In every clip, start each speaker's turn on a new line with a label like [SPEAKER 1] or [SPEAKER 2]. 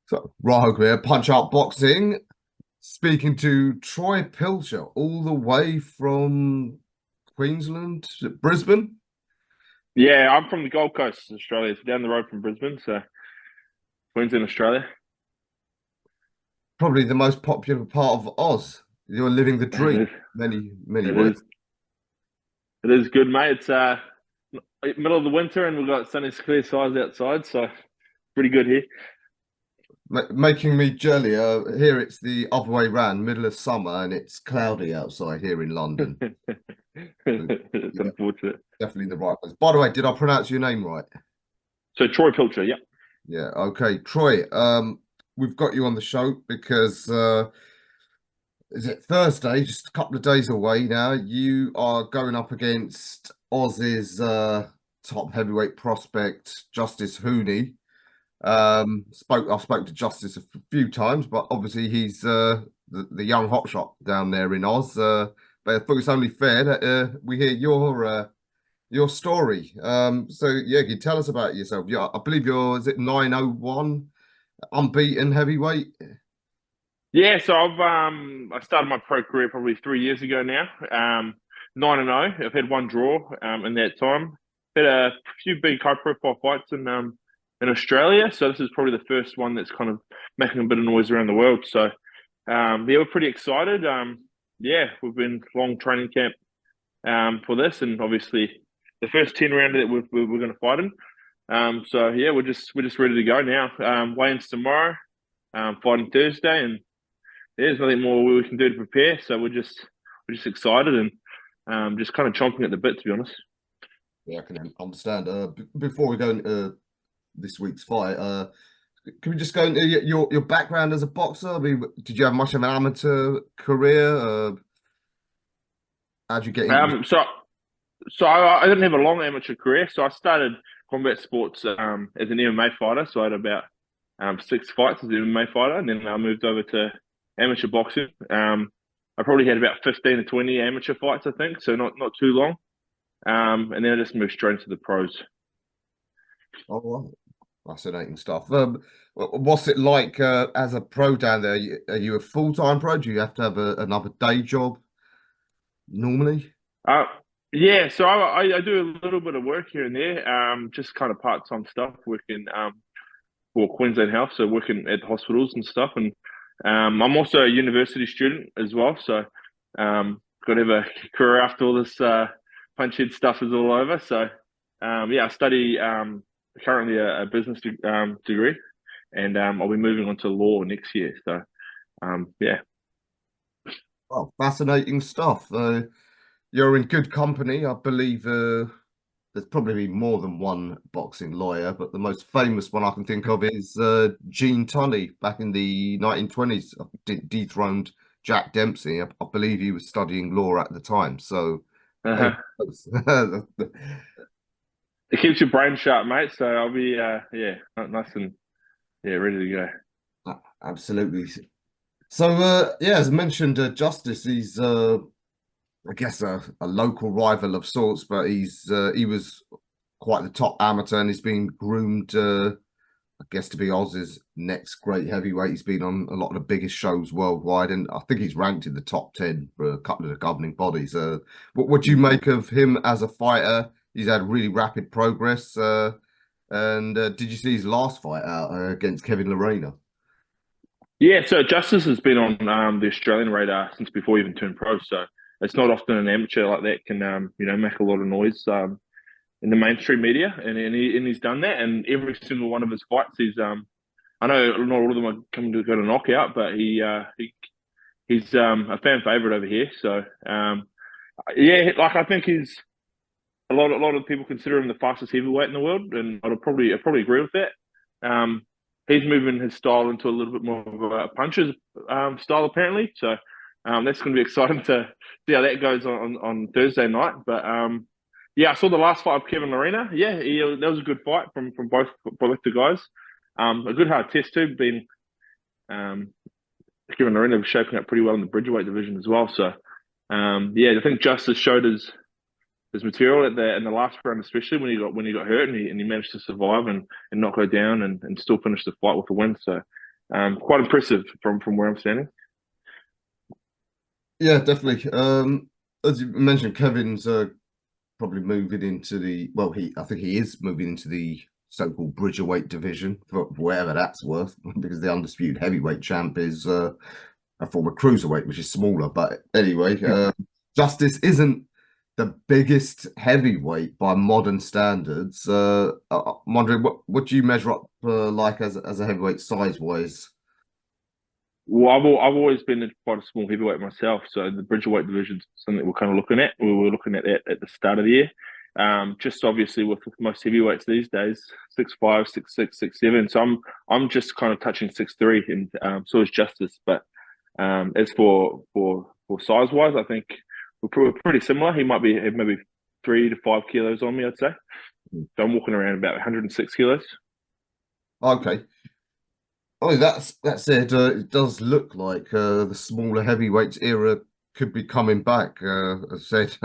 [SPEAKER 1] So, Rahul here, Punch Out Boxing, speaking to Troy Pilcher, all the way from Queensland, Brisbane.
[SPEAKER 2] Yeah, I'm from the Gold Coast, Australia. It's down the road from Brisbane, so Queensland, Australia.
[SPEAKER 1] Probably the most popular part of Oz. You're living the
[SPEAKER 2] It
[SPEAKER 1] dream,
[SPEAKER 2] is.
[SPEAKER 1] many
[SPEAKER 2] It
[SPEAKER 1] ways.
[SPEAKER 2] is. It is good, mate. It's middle of the winter and we've got sunny, clear skies outside, so pretty good here.
[SPEAKER 1] Making me jelly. Here it's the other way round, middle of summer, and it's cloudy outside here in London. So,
[SPEAKER 2] It's
[SPEAKER 1] yeah,
[SPEAKER 2] unfortunate.
[SPEAKER 1] definitely the right place. By the way, did I pronounce your name right?
[SPEAKER 2] So Troy Pilcher, yeah.
[SPEAKER 1] Yeah, okay. Troy, we've got you on the show because is it Thursday? Just a couple of days away now. You are going up against Oz's top heavyweight prospect, Justice HUNI. I've spoke to Justice a few times, but obviously he's the young hotshot down there in Oz. But I thought it's only fair that we hear your story. So yeah, can you tell us about yourself? Yeah, I believe you're, is it 901 unbeaten heavyweight?
[SPEAKER 2] Yeah, so I started my pro career probably 3 years ago now. 9-0. I've had one draw in that time. Had a few big high profile fights in Australia. So this is probably the first one that's kind of making a bit of noise around the world. So yeah, we're pretty excited. Yeah, we've been long training camp for this, and obviously the first 10 round that we're going to fight in. So yeah, we're just ready to go now. Weigh-ins tomorrow, fighting Thursday, and there's nothing more we can do to prepare. So we're just excited and just kind of chomping at the bit, to be honest.
[SPEAKER 1] Yeah, I can understand. Before we go into this week's fight, can we just go into your background as a boxer? I mean, did you have much of an amateur career? How'd you get into
[SPEAKER 2] Um, so so I didn't have a long amateur career. So I started combat sports as an MMA fighter. So I had about 6 fights as an MMA fighter, and then I moved over to amateur boxing. I probably had about 15 to 20 amateur fights, I think. So not too long. And then I just moved straight into the pros.
[SPEAKER 1] Oh, wow. Fascinating stuff. What's it like as a pro down there? Are you a full-time pro? Do you have to have another day job normally?
[SPEAKER 2] Uh, yeah, so I do a little bit of work here and there, just kind of part-time stuff, working for Queensland Health, so working at hospitals and stuff. And I'm also a university student as well, so got to have a career after all this punch head stuff is all over. So yeah, I study currently a business degree, and I'll be moving on to law next year. So yeah.
[SPEAKER 1] Oh, fascinating stuff. You're in good company. I believe there's probably more than one boxing lawyer, but the most famous one I can think of is Gene Tunney back in the 1920s. Dethroned Jack Dempsey. I believe he was studying law at the time. So very
[SPEAKER 2] Uh-huh.
[SPEAKER 1] close.
[SPEAKER 2] It keeps your brain sharp, mate. So I'll be yeah, nice and yeah, ready to go.
[SPEAKER 1] Absolutely. So yeah, as mentioned, Justice, he's I guess a local rival of sorts, but he was quite the top amateur and he's been groomed I guess to be Oz's next great heavyweight. He's been on a lot of the biggest shows worldwide, and I think he's ranked in the top 10 for a couple of the governing bodies. What do you
[SPEAKER 2] Mm.
[SPEAKER 1] make of him as a fighter? He's had really rapid progress. And did you see his last fight out against Kevin Lorena?
[SPEAKER 2] Yeah, so Justice has been on the Australian radar since before he even turned pro. So it's not often an amateur like that can make a lot of noise in the mainstream media, and he's done that. And every single one of his fights, I know not all of them are coming to go to knockout, but he's a fan favorite over here. So yeah, like I think he's a lot of people consider him the fastest heavyweight in the world, and I'd probably agree with that. Um, he's moving his style into a little bit more of a puncher's style apparently. So that's going to be exciting to see how that goes on Thursday night. But yeah, I saw the last fight of Kevin Lorena. Yeah, that was a good fight from both the guys. A good hard test too. Being um, Kevin Lorena was shaping up pretty well in the Bridgerweight division as well. So yeah, I think Justice showed his material in the last round, especially when he got hurt and he managed to survive and not go down and still finish the fight with a win. So quite impressive from where I'm standing.
[SPEAKER 1] Yeah, definitely. As you mentioned, Kevin's probably moving into the I think he is moving into the so-called Bridgerweight division for whatever that's worth, because the undisputed heavyweight champ is a former cruiserweight, which is smaller. But anyway, Justice isn't the biggest heavyweight by modern standards. I'm wondering what do you measure up like as a heavyweight size wise?
[SPEAKER 2] Well, I've always been quite a small heavyweight myself, so the Bridgerweight division is something we're kind of looking at. We were looking at that at the start of the year. Just obviously with most heavyweights these days, 6'5", 6'6", 6'7". So I'm just kind of touching 6'3", and so is Justice. But as for size wise, I think we're pretty similar. He might be maybe 3 to 5 kilos on me, I'd say. So I'm walking around about 106 kilos.
[SPEAKER 1] Okay. Oh, that said, it does look like the smaller heavyweights era could be coming back. As I said,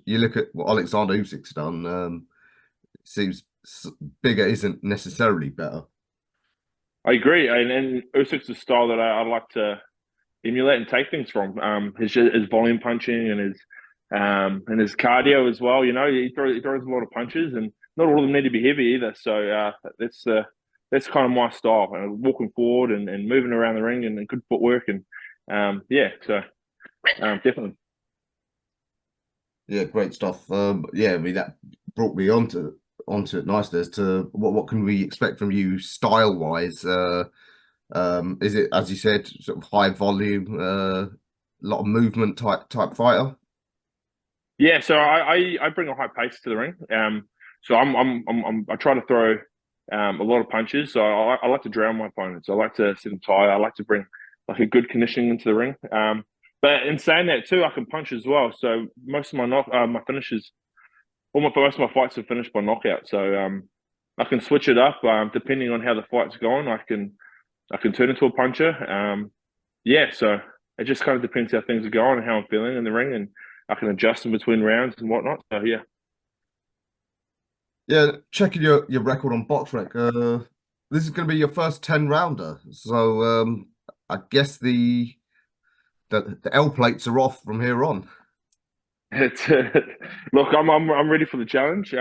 [SPEAKER 1] you look at what Alexander Usyk's done. It seems bigger isn't necessarily better.
[SPEAKER 2] I agree, and Usyk's the style that I like to emulate and take things from. His volume punching and his cardio as well. You know, he throws a lot of punches, and not all of them need to be heavy either. So that's kind of my style. Walking forward and moving around the ring and good footwork and yeah. So definitely.
[SPEAKER 1] Yeah, great stuff. Yeah, I mean that brought me onto it nicely as to what can we expect from you style wise. Is it, as you said, sort of high volume, a lot of movement type fighter?
[SPEAKER 2] Yeah, so I bring a high pace to the ring. So I try to throw a lot of punches. So I like to drown my opponents. I like to sit them tight. I like to bring like a good conditioning into the ring. But in saying that too, I can punch as well. So most of my finishes, most of my fights are finished by knockout. So I can switch it up depending on how the fight's going. I can turn into a puncher. Yeah, so it just kind of depends how things are going and how I'm feeling in the ring, and I can adjust in between rounds and whatnot. So yeah.
[SPEAKER 1] Yeah, checking your record on BoxRec. This is going to be your first 10 rounder. So I guess the L plates are off from here on.
[SPEAKER 2] It's look, I'm ready for the challenge.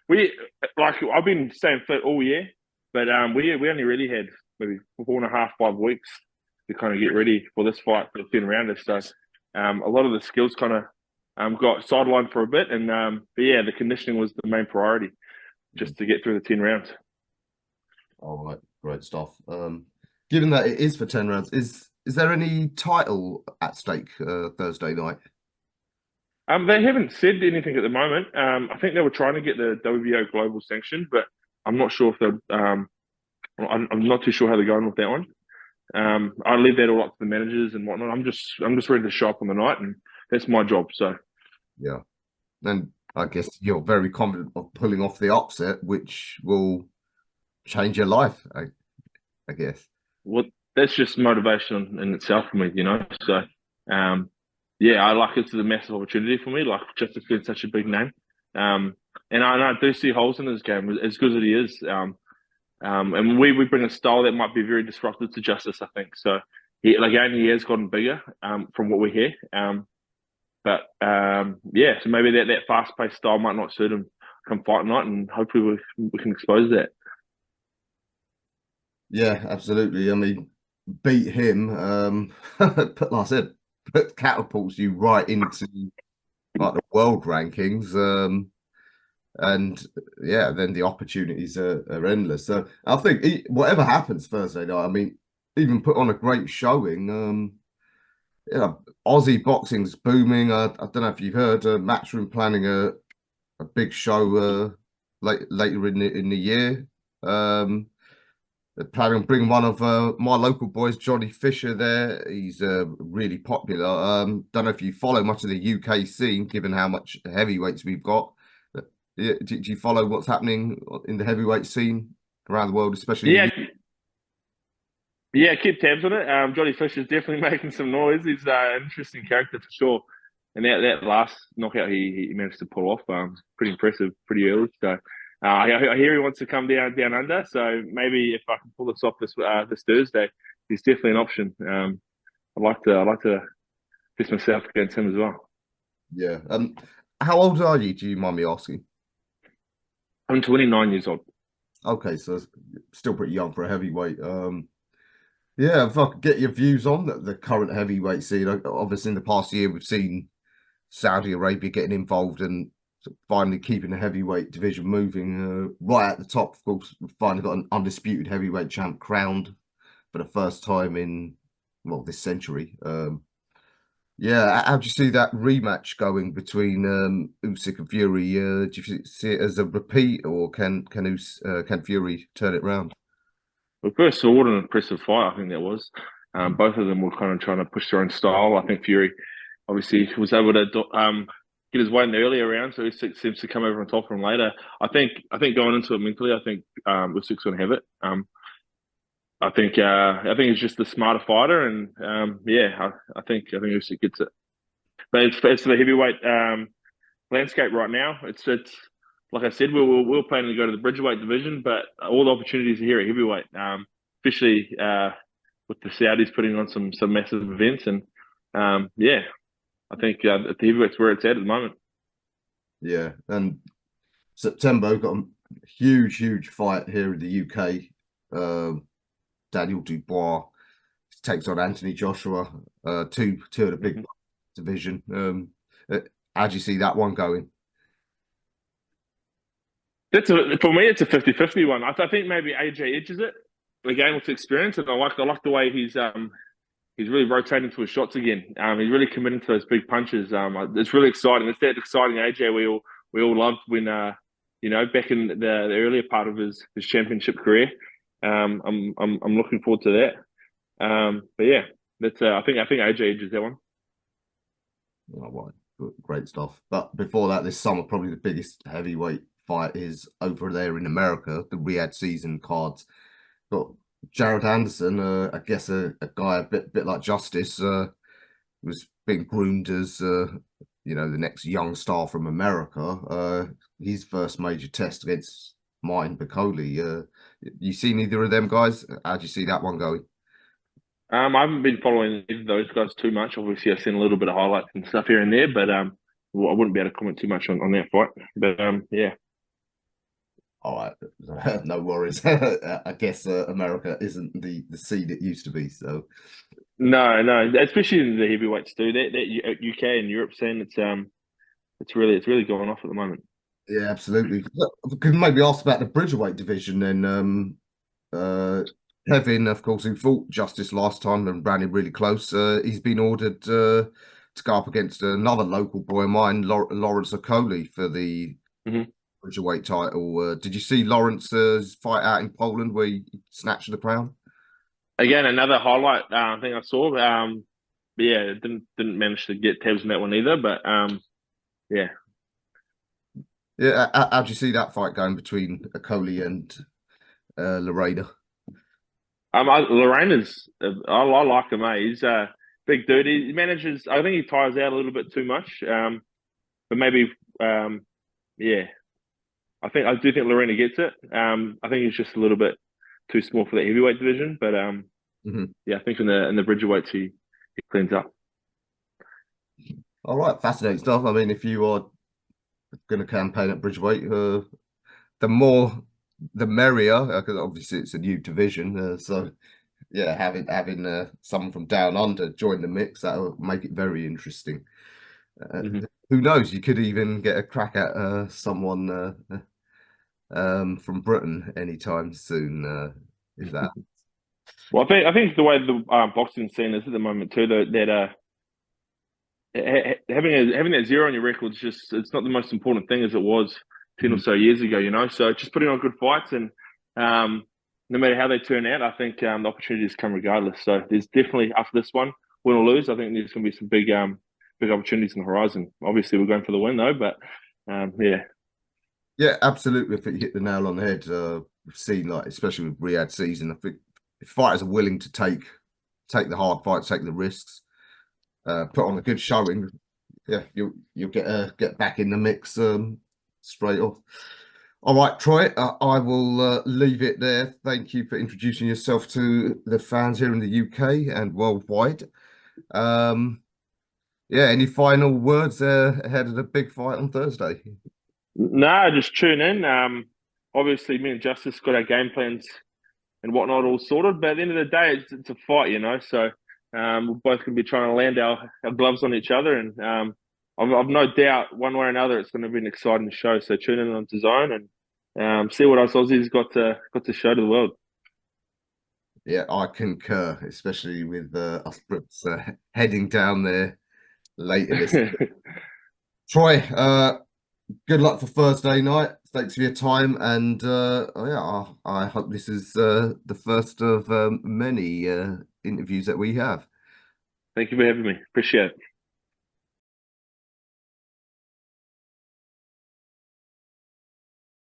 [SPEAKER 2] We like I've been staying fit all year, but we only really had maybe 4.5, 5 weeks to kind of get ready for this fight for the 10 rounders. So a lot of the skills kind of got sidelined for a bit, and but yeah, the conditioning was the main priority just to get through the 10 rounds.
[SPEAKER 1] All right, great stuff. Given that it is for 10 rounds, is there any title at stake Thursday night?
[SPEAKER 2] They haven't said anything at the moment. I think they were trying to get the WBO global sanction, but I'm not sure if they're. I'm not too sure how they're going with that one. I leave that all up to the managers and whatnot. I'm just ready to show up on the night, and that's my job. So
[SPEAKER 1] Yeah, and I guess you're very confident of pulling off the upset, which will change your life, I guess.
[SPEAKER 2] well, that's just motivation in itself for me, you know. So yeah, I like it's a massive opportunity for me. Like just to get such a big name, and I do see holes in his game as good as he is. And we bring a style that might be very disruptive to Justice, I think. So he has gotten bigger from what we hear. But yeah, so maybe that fast paced style might not suit him come fight night, and hopefully we can expose that.
[SPEAKER 1] Yeah, absolutely. I mean, beat him. But like I said, catapults you right into like the world rankings. And yeah, then the opportunities are endless. So I think whatever happens Thursday night, I mean, even put on a great showing. Yeah, Aussie boxing's booming. I don't know if you've heard Matchroom planning a big show later in the year. They're planning on bringing one of my local boys, Johnny Fisher, there. He's really popular. Don't know if you follow much of the UK scene, given how much heavyweights we've got. Do you follow what's happening in the heavyweight scene around the world, especially in the
[SPEAKER 2] Yeah,
[SPEAKER 1] UK?
[SPEAKER 2] yeah, keep tabs on it. Johnny Fisher's definitely making some noise. He's an interesting character for sure. And that last knockout he managed to pull off, pretty impressive, pretty early. So I hear he wants to come down under, so maybe if I can pull this off this Thursday, he's definitely an option. I'd like to piss myself against him as well.
[SPEAKER 1] Yeah. How old are you? Do you mind me asking?
[SPEAKER 2] I'm 29 years old.
[SPEAKER 1] Okay, so still pretty young for a heavyweight. Yeah, if I could get your views on the current heavyweight scene. Obviously, in the past year, we've seen Saudi Arabia getting involved and finally keeping the heavyweight division moving. Right at the top, of course, we've finally got an undisputed heavyweight champ crowned for the first time in, well, this century. Yeah, how do you see that rematch going between Usyk and Fury? Do you see it as a repeat, or can Fury turn it round?
[SPEAKER 2] But first of all, what an impressive fight I think that was. Both of them were kind of trying to push their own style. I think Fury obviously was able to get his weight in the earlier round, so he seems to come over on top of him later. I think going into it mentally, I think Usyk's going to have it. I think he's just the smarter fighter, and yeah, I think Usyk gets it. But as for the heavyweight landscape right now, it's like I said, we were planning to go to the Bridgerweight division, but all the opportunities are here at heavyweight, especially with the Saudis putting on some massive events, and yeah, I think the heavyweight's where it's at the moment.
[SPEAKER 1] Yeah, and September we've got a huge fight here in the UK. Daniel Dubois takes on Anthony Joshua, two of the big division. How do you see that one going?
[SPEAKER 2] For me, it's a 50-50 one. I think maybe AJ edges it again with experience, and I like the way he's really rotating to his shots again. He's really committing to those big punches. It's really exciting. It's that exciting AJ we all loved when back in the earlier part of his championship career. I'm looking forward to that. But yeah, that's I think AJ edges that one.
[SPEAKER 1] Oh, right. Great stuff. But before that, this summer, probably the biggest heavyweight fight is over there in America, the Riyadh season cards. Got Jared Anderson, I guess a guy a bit like Justice, was being groomed as the next young star from America. His first major test against Martin Bakole. You seen either of them guys? How do you see that one going?
[SPEAKER 2] I haven't been following either of those guys too much. Obviously, I've seen a little bit of highlights and stuff here and there, but well, I wouldn't be able to comment too much on that fight. But yeah.
[SPEAKER 1] All right, no worries. I guess America isn't the seed it used to be. So
[SPEAKER 2] No, especially in the heavyweights too. That UK and Europe scene, it's really going off at the moment.
[SPEAKER 1] yeah, absolutely. Could maybe ask about the Bridgerweight division then. Kevin, of course, who fought Justice last time and ran it really close. He's been ordered to go up against another local boy of mine, Lawrence Okoli, for the
[SPEAKER 2] Hmm.
[SPEAKER 1] Bridgerweight title. Did you see Lawrence's fight out in Poland where he snatched the crown?
[SPEAKER 2] Again, another highlight thing I saw. But yeah, didn't manage to get tabs on that one either. But yeah.
[SPEAKER 1] Yeah, how do you see that fight going between Okoli and Lorena?
[SPEAKER 2] Lorraine is. I like him. He's a big dude. He manages. I think he tires out a little bit too much. But maybe. Yeah. I do think Lorena gets it. I think he's just a little bit too small for the heavyweight division. But
[SPEAKER 1] Mhm.
[SPEAKER 2] yeah, I think in the Bridgerweights he cleans up.
[SPEAKER 1] All right, fascinating stuff. I mean, if you are going to campaign at Bridgeweight, the more the merrier, because obviously it's a new division. So yeah, having someone from down under join the mix, that'll make it very interesting.
[SPEAKER 2] Hmm.
[SPEAKER 1] Who knows? You could even get a crack at someone from Britain anytime soon. Is that?
[SPEAKER 2] Well, I think the way the boxing scene is at the moment too, that having that zero on your record is it's not the most important thing as it was 10 or so years ago, So just putting on good fights and no matter how they turn out, I think the opportunities come regardless. So there's definitely after this one, win or lose, I think there's going to be some big opportunities on the horizon. Obviously, we're going for the win though, but yeah.
[SPEAKER 1] Yeah, absolutely. I think you hit the nail on the head. We've seen, like, especially with Riyadh season, I think if fighters are willing to take the hard fights, take the risks, put on a good showing, yeah, you'll get back in the mix straight off. All right, Troy, I will leave it there. Thank you for introducing yourself to the fans here in the UK and worldwide. Um, yeah, any final words ahead of the big fight on Thursday?
[SPEAKER 2] Nah, just tune in. Obviously, me and Justice got our game plans and whatnot all sorted. But at the end of the day, it's a fight, you know. So we're both going to be trying to land our gloves on each other, and I've no doubt one way or another it's going to be an exciting show. So tune in on DAZN and see what us Aussies got to show to the world.
[SPEAKER 1] Yeah, I concur, especially with us Brits heading down there later this. Troy, good luck for Thursday night. Thanks for your time, and oh yeah, I hope this is the first of many interviews that we have.
[SPEAKER 2] Thank you for having me. Appreciate it.